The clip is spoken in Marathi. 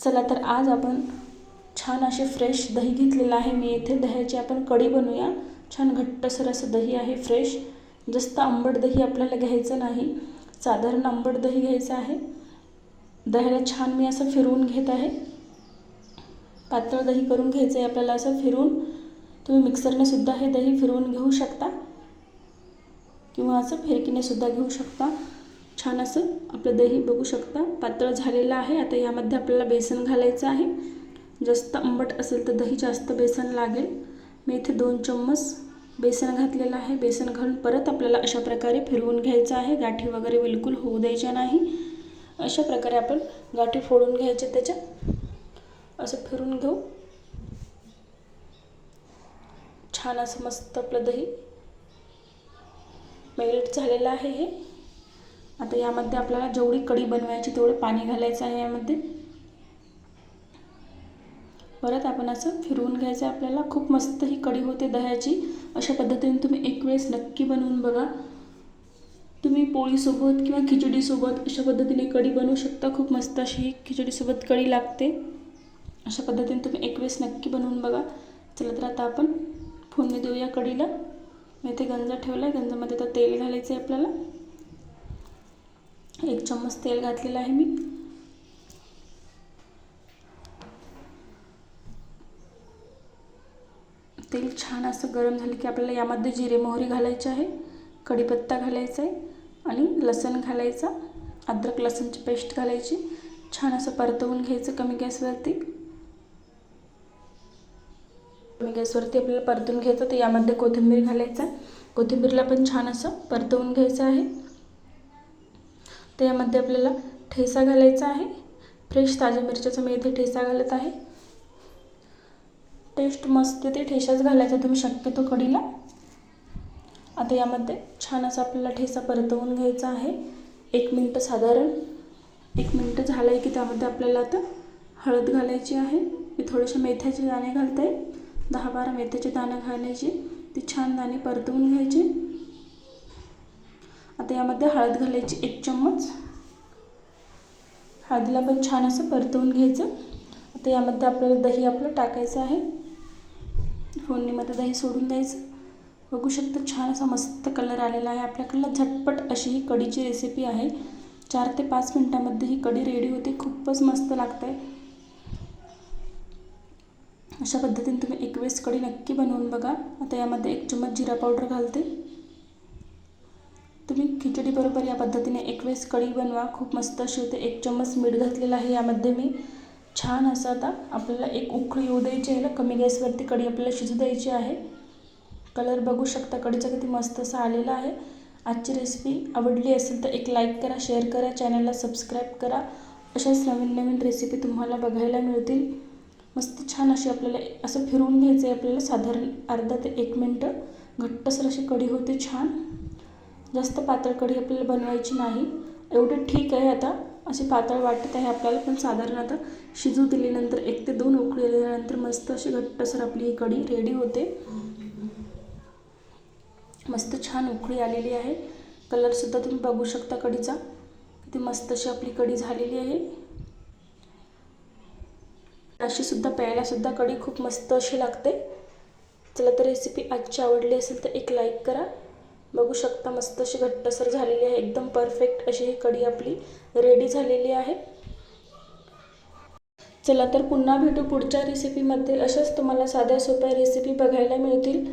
चला तर आज आपण छान असे फ्रेश दही घेतलेलं आहे मी इथे. दह्याची आपण कढी बनवूया. छान घट्टसर असं दही आहे फ्रेश. जास्त आंबट दही आपल्याला घ्यायचं नाही, साधारण आंबट दही घ्यायचं आहे. दह्याला छान मी असं फिरवून घेत आहे. पातळ दही करून घ्यायचं आहे आपल्याला असं फिरवून. तुम्ही मिक्सरने सुद्धा हे दही फिरवून घेऊ शकता किंवा असं फिरकीने सुद्धा घेऊ शकता. छान असं आपलं दही बघू शकता पातळ झालेलं आहे. आता यामध्ये आपल्याला बेसन घालायचं आहे. जास्त आंबट असेल तर दही जास्त बेसन लागेल. मी इथे 2 चम्मच बेसन घातलेलं आहे. बेसन घालून परत आपल्याला अशा प्रकारे फिरवून घ्यायचं आहे. गाठी वगैरे बिलकुल होऊ द्यायच्या नाही. अशा प्रकारे आपण गाठी फोडून घ्यायचे त्याच्या. असं फिरून घेऊ. छान असं मस्त आपलं दही मेल्ट झालेलं आहे हे. आता यामध्ये आपल्याला जेवढी कढी बनवायची तेवढं पाणी घालायचं आहे यामध्ये. परत आपण असं फिरवून घ्यायचं आहे आपल्याला. खूप मस्त ही कढी होते दह्याची. अशा पद्धतीने तुम्ही एक वेळेस नक्की बनवून बघा. तुम्ही पोळीसोबत किंवा खिचडीसोबत अशा पद्धतीने कढी बनवू शकता. खूप मस्त अशी ही खिचडीसोबत कढी लागते. अशा पद्धतीने तुम्ही एक वेळेस नक्की बनवून बघा. चला तर आता आपण फोडणी देऊया कढीला. मी इथे गंज ठेवला आहे. गंजामध्ये आता तेल घालायचं आहे आपल्याला. 1 चम्मच तेल घातलेलं आहे मी. तेल छान असं गरम झालं की आपल्याला यामध्ये जिरे मोहरी घालायचे आहे, कढीपत्ता घालायचा आहे आणि लसूण घालायचा. अद्रक लसूणची पेस्ट घालायची. छान असं परतवून घ्यायचं कमी गॅसवरती. कमी गॅसवरती आपल्याला परतवून घ्यायचं. तर यामध्ये कोथिंबीर घालायचा. कोथिंबीरला पण छान असं परतवून घ्यायचं आहे. तर यामध्ये आपल्याला ठेचा घालायचा आहे. फ्रेश ताज्या मिरच्याचा मी इथे ठेचा घालत आहे. टेस्ट मस्त येते ठेचाच घालायचा तुम्ही शक्यतो कढीला. आता यामध्ये छान असा आपल्याला ठेचा परतवून घ्यायचा आहे. 1 मिनिट साधारण 1 मिनिट झालं आहे की त्यामध्ये आपल्याला आता हळद घालायची आहे. मी थोडेसे मेथ्याचे दाणे घालते. 10-12 मेथ्याचे दाणे घालायचे. ते छान दाणे परतवून घ्यायचे. आता यामध्ये हळद घालायची 1 चम्मच. हळदीला पण छान असं परतवून घ्यायचं. आता यामध्ये आपल्याला दही आपलं टाकायचं आहे. फोडणीमध्ये दही सोडून द्यायचं. बघू शकता छान असा मस्त कलर आलेला आहे. आपल्याकडलं झटपट अशी ही कढीची रेसिपी आहे. 4 ते 5 मिनिटांमध्ये ही कढी रेडी होते. खूपच मस्त लागते. अशा पद्धतीने तुम्ही एक वेळेस कढी नक्की बनवून बघा. आता यामध्ये 1 चम्मच जिरा पावडर घालते. तुम्ही खिचडीबरोबर या पद्धतीने एक वेळेस कढी बनवा. खूप मस्त अशी होते. 1 चम्मच मीठ घातलेलं आहे यामध्ये मी. छान असं आता आपल्याला एक उकळी येऊ द्यायची आहे. कमी गॅसवरती कढी आपल्याला शिजू द्यायची आहे. कलर बघू शकता कढीचा किती मस्त असा आलेला आहे. आजची रेसिपी आवडली असेल तर एक लाईक करा, शेअर करा, चॅनलला सबस्क्राईब करा. अशाच नवीन नवीन रेसिपी तुम्हाला बघायला मिळतील. मस्त छान अशी आपल्याला असं फिरवून घ्यायचं आहे आपल्याला. साधारण अर्धा ते 1 मिनिट घट्टसर अशी कढी होते छान. जास्त पातळ कढी आपल्याला बनवायची नाही. एवढे ठीक आहे. आता अशी पातळ वाटत आहे आपल्याला, पण साधारण आता शिजू दिल्यानंतर 1 ते 2 उकळी आल्यानंतर मस्त अशी घट्टसर आपली ही कढी रेडी होते. मस्त छान उकळी आलेली आहे. कलरसुद्धा तुम्ही बघू शकता कढीचा किती मस्त अशी आपली कढी झालेली आहे. अशीसुद्धा प्यायलासुद्धा कढी खूप मस्त अशी लागते. चला तर रेसिपी आजची आवडली असेल तर एक लाईक करा. बघू शकता मस्त अशी घट्टसर झालेली आहे. एकदम परफेक्ट अशी ही कढी आपली रेडी झालेली आहे. चला तर पुन्हा भेटू पुढच्या रेसिपीमध्ये. अशाच तुम्हाला साध्या सोप्या रेसिपी बघायला मिळतील.